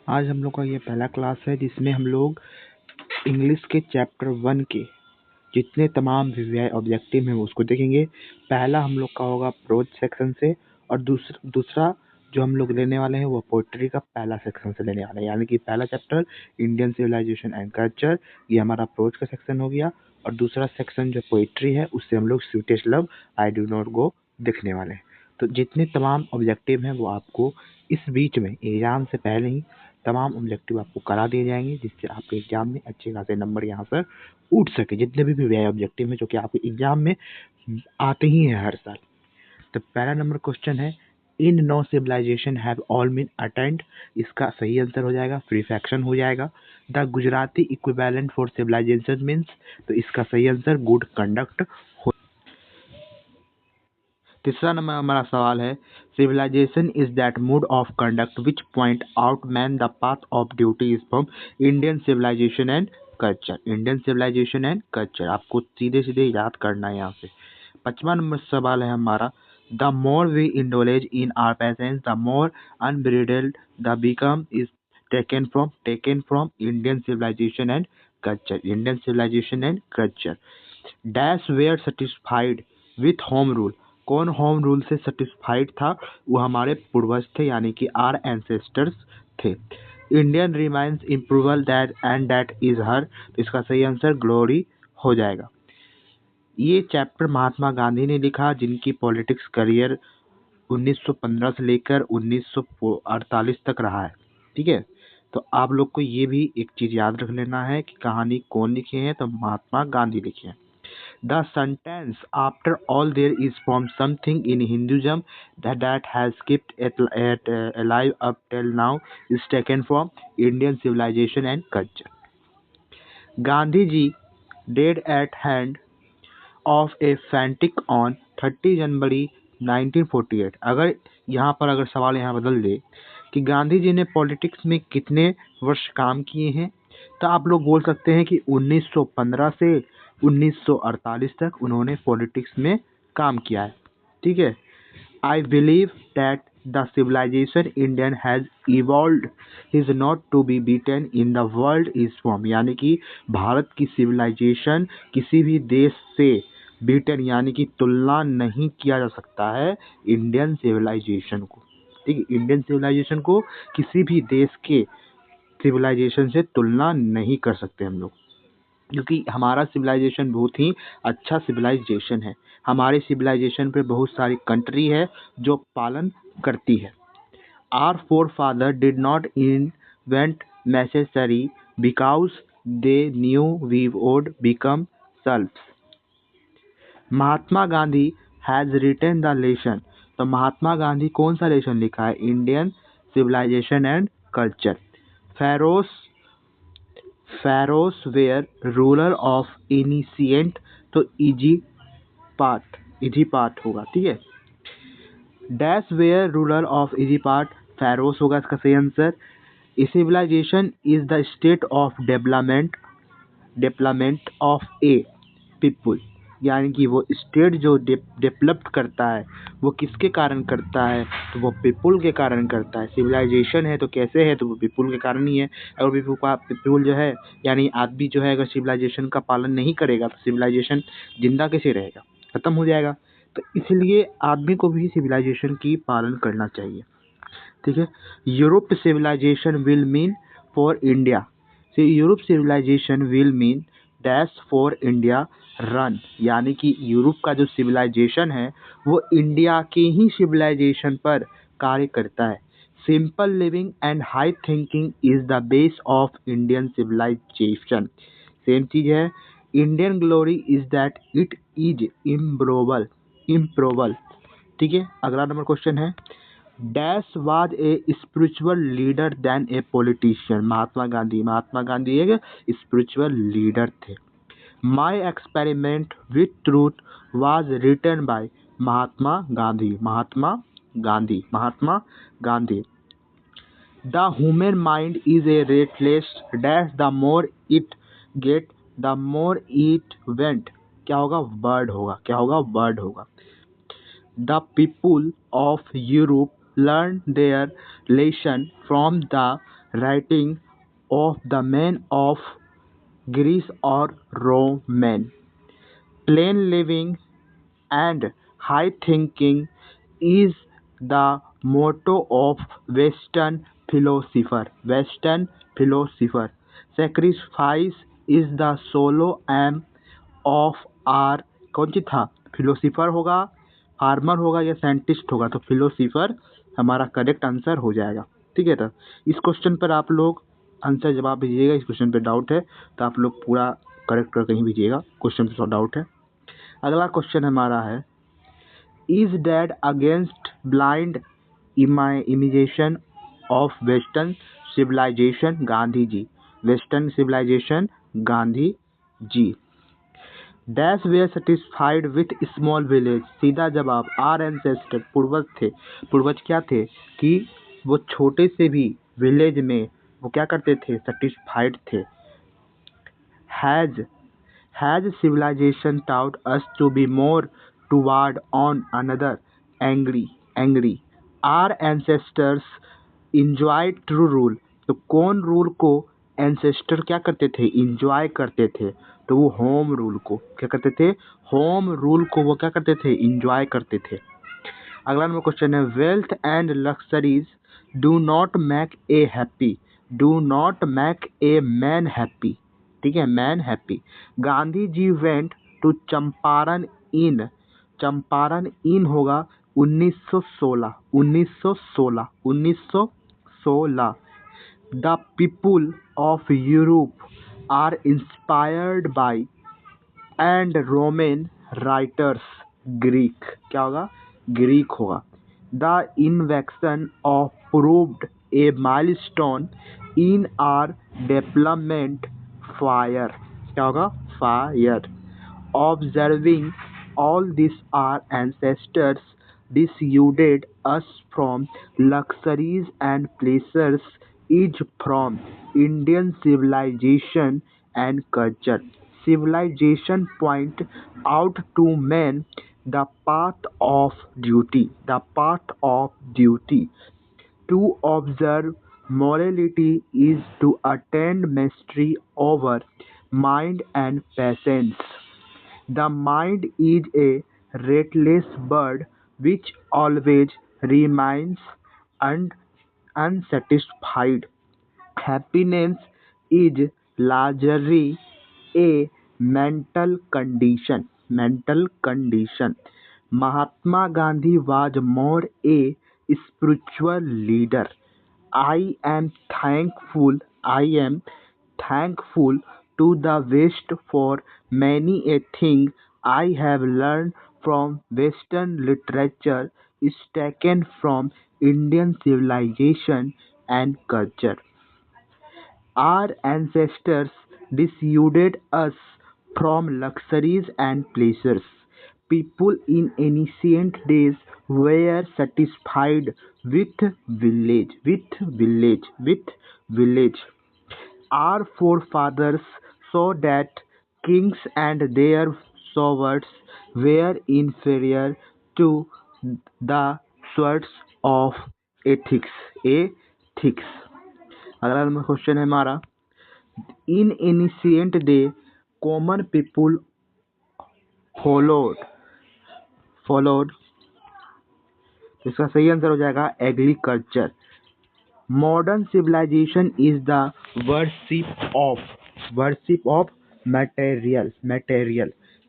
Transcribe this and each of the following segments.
आज हम लोग का ये पहला क्लास है जिसमें हम लोग इंग्लिश के चैप्टर 1 के जितने तमाम वीवीआई ऑब्जेक्टिव हैं उसको देखेंगे। पहला हम लोग का होगा प्रोज सेक्शन से और दूसरा जो हम लोग लेने वाले हैं वो पोइट्री का पहला सेक्शन से लेने वाले हैं, यानी कि पहला chapter Indian civilisation and culture, ये हमारा प्रोज का सेक्शन हो गया। और दूसरा सेक्शन जो पोइट्री है उससे हम लोग sweetest love I do not go देखने वाले हैं। तो जितने तमाम ऑब्जेक्टिव हैं वो आपको इस बीच में एग्जाम से पहले ही तमाम ऑब्जेक्टिव आपको करा दिए जाएंगे, जिससे आपके एग्जाम में अच्छे खासे नंबर यहाँ पर उठ सके। जितने भी वीवीआई ऑब्जेक्टिव हैं जो कि आपके एग्जाम में आते ही हैं हर साल। तो पहला नंबर क्वेश्चन है, in no civilization have all been attend. इसका सही आंसर हो जाएगा प्रीफेक्शन हो जाएगा। The Gujarati equivalent for civilization means, तो इसका सही आंसर गुड कंडक्ट हो। तीसरा नंबर हमारा सवाल है, civilisation is that mode of conduct which point out man the path of duty is from Indian civilisation and culture. Indian civilisation and culture आपको सीधे सीधे याद करना है यहाँ से। पांचवा नंबर सवाल है हमारा, the more we indulge in our passions the more unbridled they become is taken from Indian civilisation and culture. Indian civilisation and culture dash were satisfied with home rule. कौन होम रूल से satisfied था? वो हमारे पूर्वज थे, यानी कि our ancestors थे। Indian remains improvable that and that is her, तो इसका सही आंसर ग्लोरी हो जाएगा। ये चैप्टर महात्मा गांधी ने लिखा, जिनकी पॉलिटिक्स करियर 1915 से लेकर 1948 तक रहा है। ठीक है, तो आप लोग को ये भी एक चीज याद रख लेना है कि कहानी कौन लिखे हैं, तो महात्मा गांधी लिखे हैं। The sentence after all there is from something in Hinduism that has kept it alive up till now is taken from Indian civilization and culture. Gandhi ji died at hand of a fainting on 30 जनवरी 1948। अगर यहाँ पर अगर सवाल यहाँ बदल दे कि गांधी जी ने politics में कितने वर्ष काम किए हैं, तो आप लोग बोल सकते हैं कि 1915 से 1948 तक उन्होंने पॉलिटिक्स में काम किया है। ठीक है, I believe that the civilisation Indian has evolved is not to be beaten in the world is form, यानी कि भारत की सिविलाइजेशन किसी भी देश से बीटन यानी कि तुलना नहीं किया जा सकता है इंडियन सिविलाइजेशन को। ठीक है, इंडियन सिविलाइजेशन को किसी भी देश के सिविलाइजेशन से तुलना नहीं कर सकते हम लोग, क्योंकि हमारा सिविलाइजेशन बहुत ही अच्छा सिविलाइजेशन है। हमारे सिविलाइजेशन पे बहुत सारी कंट्री है जो पालन करती है। Our forefather did not invent necessary because they knew we would become slaves. Mahatma Gandhi has written the lesson, तो महात्मा गांधी कौन सा लेसन लिखा है? Indian civilisation and culture. Pharaohs were ruler of ancient, तो इजिपाट होगा। ठीक है, dash were ruler of Egypt, pharaohs होगा इसका सही answer. Civilisation is the state of development of a people, यानी कि वो स्टेट जो डेवलप करता है वो किसके कारण करता है? तो वो पीपुल के कारण करता है। सिविलाइजेशन है तो कैसे है? तो वो पीपुल के कारण ही है। अगर पीपुल जो है यानी आदमी जो है अगर सिविलाइजेशन का पालन नहीं करेगा तो सिविलाइजेशन जिंदा कैसे रहेगा? खत्म हो जाएगा। तो इसलिए आदमी को भी सिविलाइजेशन की पालन करना चाहिए। ठीक है, Europe civilisation will mean for India, Europe civilisation will mean dash for India run, यानी कि यूरोप का जो सिविलाइजेशन है वो इंडिया के ही सिविलाइजेशन पर कार्य करता है। Simple living and high thinking is the base of Indian civilisation, same चीज है। Indian glory is that it is improbable. ठीक है, अगला नंबर क्वेश्चन है, dash was a spiritual leader then a politician. Mahatma Gandhi एक स्पिरिचुअल लीडर थे। My experiment with truth was written by Mahatma Gandhi. The human mind is a restless dash the more it get the more it want, क्या होगा? Word होगा। The people of Europe learned their lesson from the writing of the men of Greece or Roman. Plain living and high thinking is the motto of Western philosopher. Western philosopher. Sacrifice is the solo aim of our कौन सी था philosopher होगा farmer होगा या scientist होगा तो philosopher हमारा correct answer हो जाएगा। ठीक है, तो इस क्वेश्चन पर आप लोग आंसर जवाब भेजिएगा। इस क्वेश्चन पे डाउट है तो आप लोग पूरा करेक्ट कर कहीं भेजिएगा, क्वेश्चन पे डाउट है। अगला क्वेश्चन हमारा है is dad against blind imitation of western civilisation Gandhi ji. Western civilisation Gandhi ji. Dash were satisfied with small village. सीधा जवाब आर एंसेस्टर पूर्वज थे। पूर्वज क्या थे कि वो छोटे से भी विलेज में वो क्या करते थे, सेटिस्फाइड थे। Has civilization taught us to be more toward on another angry our ancestors enjoyed true rule। तो कौन रूल को एंसेस्टर क्या करते थे, इंजॉय करते थे, तो वो होम रूल को क्या करते थे, होम रूल को वो क्या करते थे, इंजॉय करते थे। अगला नंबर क्वेश्चन है wealth and luxuries do not make a happy, do not make a man happy. ठीक है, man happy. Gandhi ji went to Champaran in होगा 1916 1916। The people of Europe are inspired by and Roman writers Greek. क्या होगा, Greek होगा। The invention of proved a milestone in our development fire. क्या होगा, fire. Observing all these our ancestors dissuaded us from luxuries and pleasures is from Indian civilization and culture। Civilization point out to men the path of duty, the path of duty। To observe morality is to attain mastery over mind and passions। The mind is a restless bird which always remains unsatisfied। Happiness is largely a mental condition। Mental condition। Mahatma Gandhi was more a spiritual leader। I am thankful. I am thankful to the West for many a thing I have learned from Western literature is taken from Indian civilization and culture। Our ancestors dissuaded us from luxuries and pleasures। People in ancient days were satisfied with village. Our forefathers saw that kings and their swords were inferior to the swords of ethics। अगला number question है हमारा in ancient day common people followed. इसका सही answer हो जाएगा agriculture. Modern civilization is the worship of material.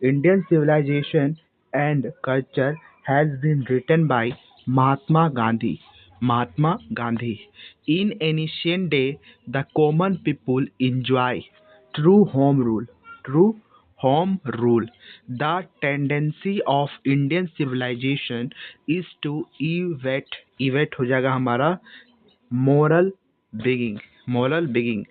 Indian civilisation and culture has been written by Mahatma Gandhi. In ancient day the common people enjoy true home rule। The tendency of Indian civilization is to evade हो जाएगा हमारा moral beginning।